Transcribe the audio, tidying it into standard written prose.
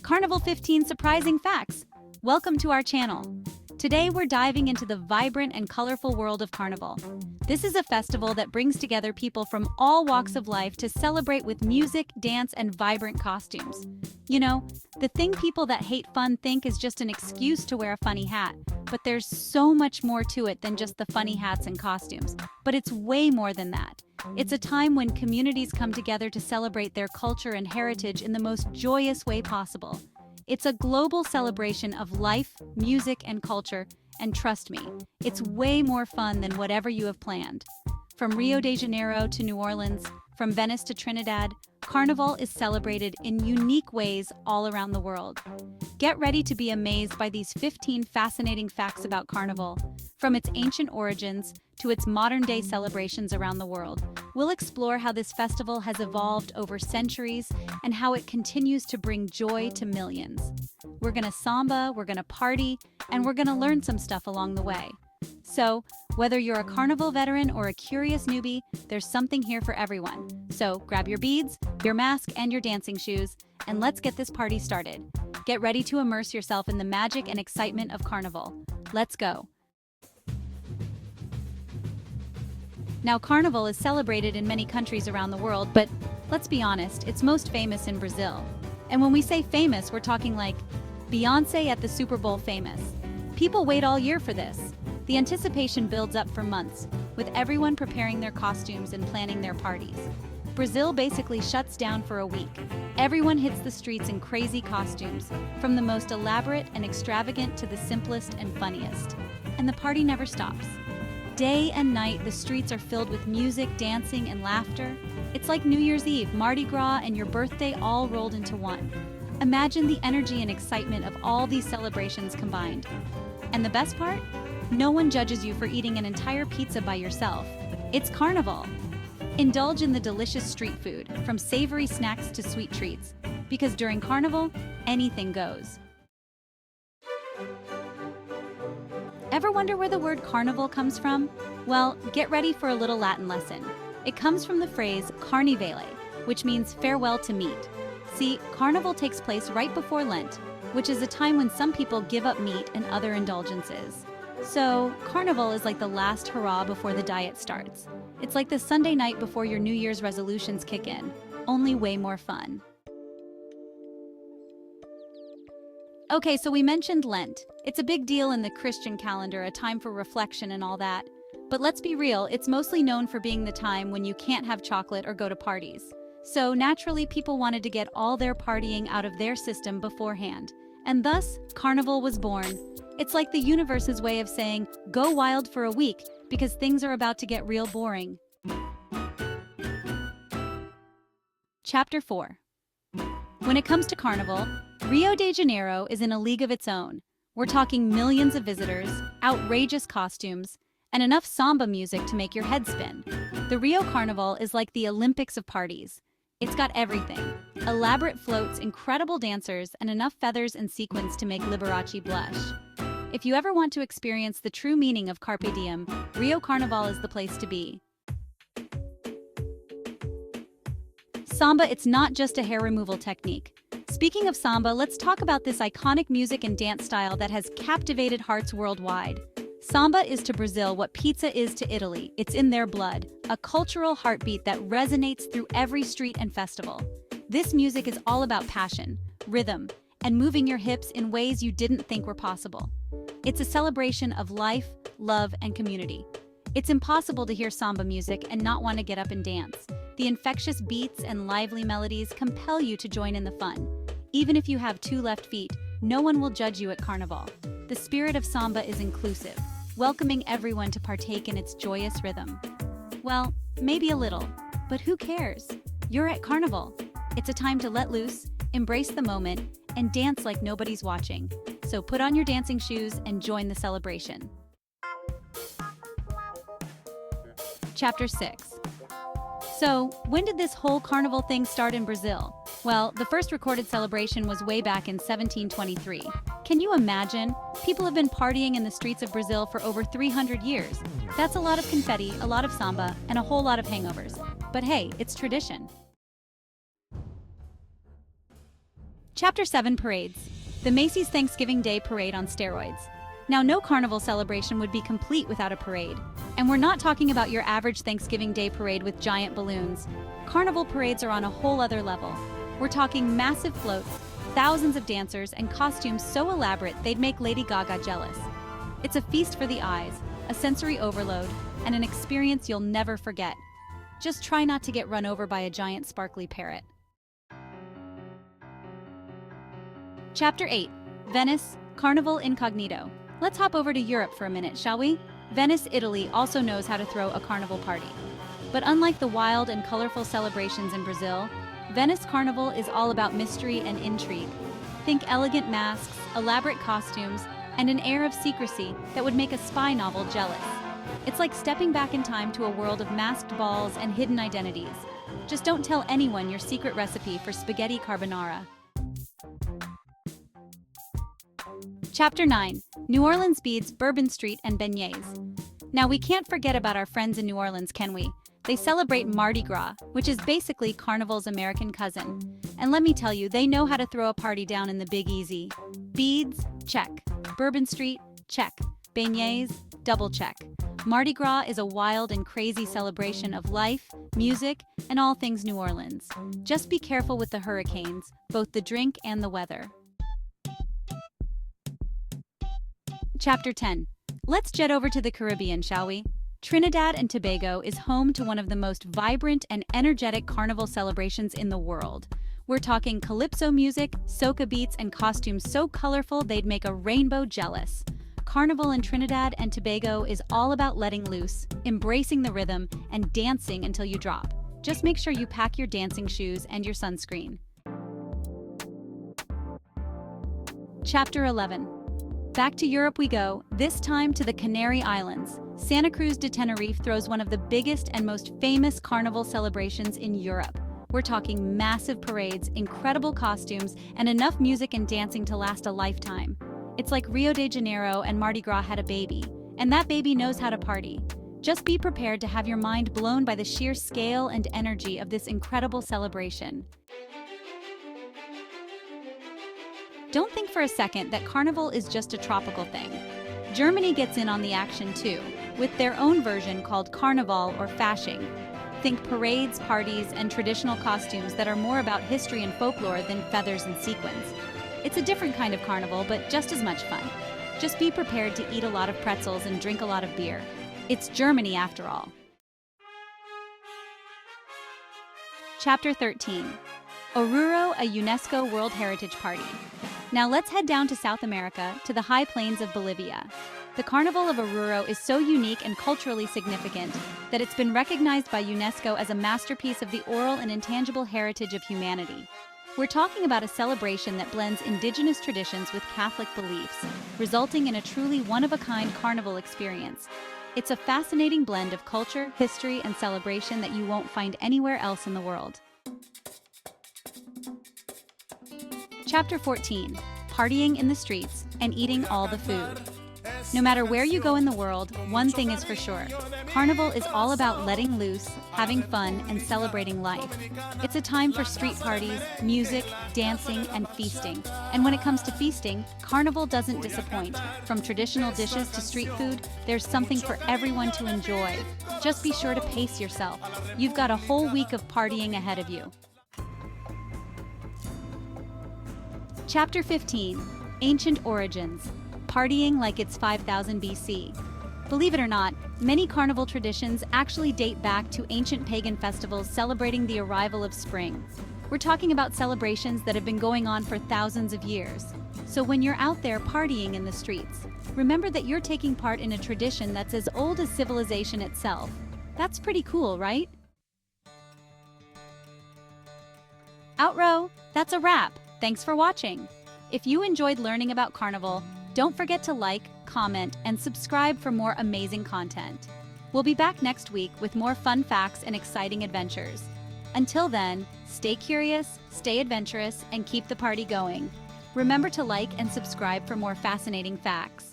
Carnival 15 Surprising Facts. Welcome to our channel. Today we're diving into the vibrant and colorful world of Carnival. This is a festival that brings together people from all walks of life to celebrate with music, dance, and vibrant costumes. You know, the thing people that hate fun think is just an excuse to wear a funny hat, but there's so much more to it than just the funny hats and costumes. But it's way more than that. It's a time when communities come together to celebrate their culture and heritage in the most joyous way possible. It's a global celebration of life, music, and culture, and trust me, it's way more fun than whatever you have planned. From Rio de Janeiro to New Orleans, from Venice to Trinidad, Carnival is celebrated in unique ways all around the world. Get ready to be amazed by these 15 fascinating facts about Carnival, from its ancient origins to its modern-day celebrations around the world. We'll explore how this festival has evolved over centuries and how it continues to bring joy to millions. We're gonna samba, we're gonna party, and we're gonna learn some stuff along the way. So, whether you're a Carnival veteran or a curious newbie, there's something here for everyone. So, grab your beads, your mask, and your dancing shoes, and let's get this party started. Get ready to immerse yourself in the magic and excitement of Carnival. Let's go. Now, Carnival is celebrated in many countries around the world, but let's be honest, it's most famous in Brazil. And when we say famous, we're talking like Beyoncé at the Super Bowl famous. People wait all year for this. The anticipation builds up for months, with everyone preparing their costumes and planning their parties. Brazil basically shuts down for a week. Everyone hits the streets in crazy costumes, from the most elaborate and extravagant to the simplest and funniest. And the party never stops. Day and night, the streets are filled with music, dancing, and laughter. It's like New Year's Eve, Mardi Gras, and your birthday all rolled into one. Imagine the energy and excitement of all these celebrations combined. And the best part? No one judges you for eating an entire pizza by yourself. It's Carnival. Indulge in the delicious street food, from savory snacks to sweet treats, because during Carnival, anything goes. Ever wonder where the word carnival comes from? Well, get ready for a little Latin lesson. It comes from the phrase carnivale, which means farewell to meat. See, Carnival takes place right before Lent, which is a time when some people give up meat and other indulgences. So, Carnival is like the last hurrah before the diet starts. It's like the Sunday night before your New Year's resolutions kick in, only way more fun. Okay, so we mentioned Lent. It's a big deal in the Christian calendar, a time for reflection and all that. But let's be real, it's mostly known for being the time when you can't have chocolate or go to parties. So naturally, people wanted to get all their partying out of their system beforehand. And thus, Carnival was born. It's like the universe's way of saying, go wild for a week, because things are about to get real boring. Chapter 4. When it comes to Carnival, Rio de Janeiro is in a league of its own. We're talking millions of visitors, outrageous costumes, and enough samba music to make your head spin. The Rio Carnival is like the Olympics of parties. It's got everything. Elaborate floats, incredible dancers, and enough feathers and sequins to make Liberace blush. If you ever want to experience the true meaning of Carpe Diem, Rio Carnival is the place to be. Samba, it's not just a hair removal technique. Speaking of samba, let's talk about this iconic music and dance style that has captivated hearts worldwide. Samba is to Brazil what pizza is to Italy. It's in their blood, a cultural heartbeat that resonates through every street and festival. This music is all about passion, rhythm, and moving your hips in ways you didn't think were possible. It's a celebration of life, love, and community. It's impossible to hear samba music and not want to get up and dance. The infectious beats and lively melodies compel you to join in the fun. Even if you have two left feet, no one will judge you at Carnival. The spirit of samba is inclusive, welcoming everyone to partake in its joyous rhythm. Well, maybe a little, but who cares? You're at Carnival. It's a time to let loose, embrace the moment, and dance like nobody's watching. So put on your dancing shoes and join the celebration. Chapter 6. So, when did this whole Carnival thing start in Brazil? Well, the first recorded celebration was way back in 1723. Can you imagine? People have been partying in the streets of Brazil for over 300 years. That's a lot of confetti, a lot of samba, and a whole lot of hangovers. But hey, it's tradition. Chapter 7 Parades. The Macy's Thanksgiving Day Parade on steroids. Now, no carnival celebration would be complete without a parade. And we're not talking about your average Thanksgiving Day parade with giant balloons. Carnival parades are on a whole other level. We're talking massive floats, thousands of dancers, and costumes so elaborate they'd make Lady Gaga jealous. It's a feast for the eyes, a sensory overload, and an experience you'll never forget. Just try not to get run over by a giant sparkly parrot. Chapter 8. Venice, Carnival Incognito. Let's hop over to Europe for a minute, shall we? Venice, Italy also knows how to throw a carnival party. But unlike the wild and colorful celebrations in Brazil, Venice Carnival is all about mystery and intrigue. Think elegant masks, elaborate costumes, and an air of secrecy that would make a spy novel jealous. It's like stepping back in time to a world of masked balls and hidden identities. Just don't tell anyone your secret recipe for spaghetti carbonara. Chapter 9. New Orleans Beads, Bourbon Street, and Beignets. Now, we can't forget about our friends in New Orleans, can we? They celebrate Mardi Gras, which is basically Carnival's American cousin. And let me tell you, they know how to throw a party down in the Big Easy. Beads? Check. Bourbon Street? Check. Beignets? Double check. Mardi Gras is a wild and crazy celebration of life, music, and all things New Orleans. Just be careful with the hurricanes, both the drink and the weather. Chapter 10. Let's jet over to the Caribbean, shall we? Trinidad and Tobago is home to one of the most vibrant and energetic carnival celebrations in the world. We're talking calypso music, soca beats, and costumes so colorful they'd make a rainbow jealous. Carnival in Trinidad and Tobago is all about letting loose, embracing the rhythm, and dancing until you drop. Just make sure you pack your dancing shoes and your sunscreen. Chapter 11. Back to Europe we go, this time to the Canary Islands. Santa Cruz de Tenerife throws one of the biggest and most famous carnival celebrations in Europe. We're talking massive parades, incredible costumes, and enough music and dancing to last a lifetime. It's like Rio de Janeiro and Mardi Gras had a baby, and that baby knows how to party. Just be prepared to have your mind blown by the sheer scale and energy of this incredible celebration. Don't think for a second that Carnival is just a tropical thing. Germany gets in on the action too, with their own version called Carnaval or Fasching. Think parades, parties, and traditional costumes that are more about history and folklore than feathers and sequins. It's a different kind of carnival, but just as much fun. Just be prepared to eat a lot of pretzels and drink a lot of beer. It's Germany after all. Chapter 13. Oruro, a UNESCO World Heritage Party. Now let's head down to South America, to the high plains of Bolivia. The Carnival of Oruro is so unique and culturally significant that it's been recognized by UNESCO as a masterpiece of the oral and intangible heritage of humanity. We're talking about a celebration that blends indigenous traditions with Catholic beliefs, resulting in a truly one-of-a-kind carnival experience. It's a fascinating blend of culture, history, and celebration that you won't find anywhere else in the world. Chapter 14. Partying in the streets and eating all the food. No matter where you go in the world, one thing is for sure. Carnival is all about letting loose, having fun, and celebrating life. It's a time for street parties, music, dancing, and feasting. And when it comes to feasting, Carnival doesn't disappoint. From traditional dishes to street food, there's something for everyone to enjoy. Just be sure to pace yourself. You've got a whole week of partying ahead of you. Chapter 15. Ancient Origins. Partying like it's 5000 BC. Believe it or not, many carnival traditions actually date back to ancient pagan festivals celebrating the arrival of spring. We're talking about celebrations that have been going on for thousands of years. So when you're out there partying in the streets, remember that you're taking part in a tradition that's as old as civilization itself. That's pretty cool, right? Outro! That's a wrap. Thanks for watching. If you enjoyed learning about Carnival, don't forget to like, comment, and subscribe for more amazing content. We'll be back next week with more fun facts and exciting adventures. Until then, stay curious, stay adventurous, and keep the party going. Remember to like and subscribe for more fascinating facts.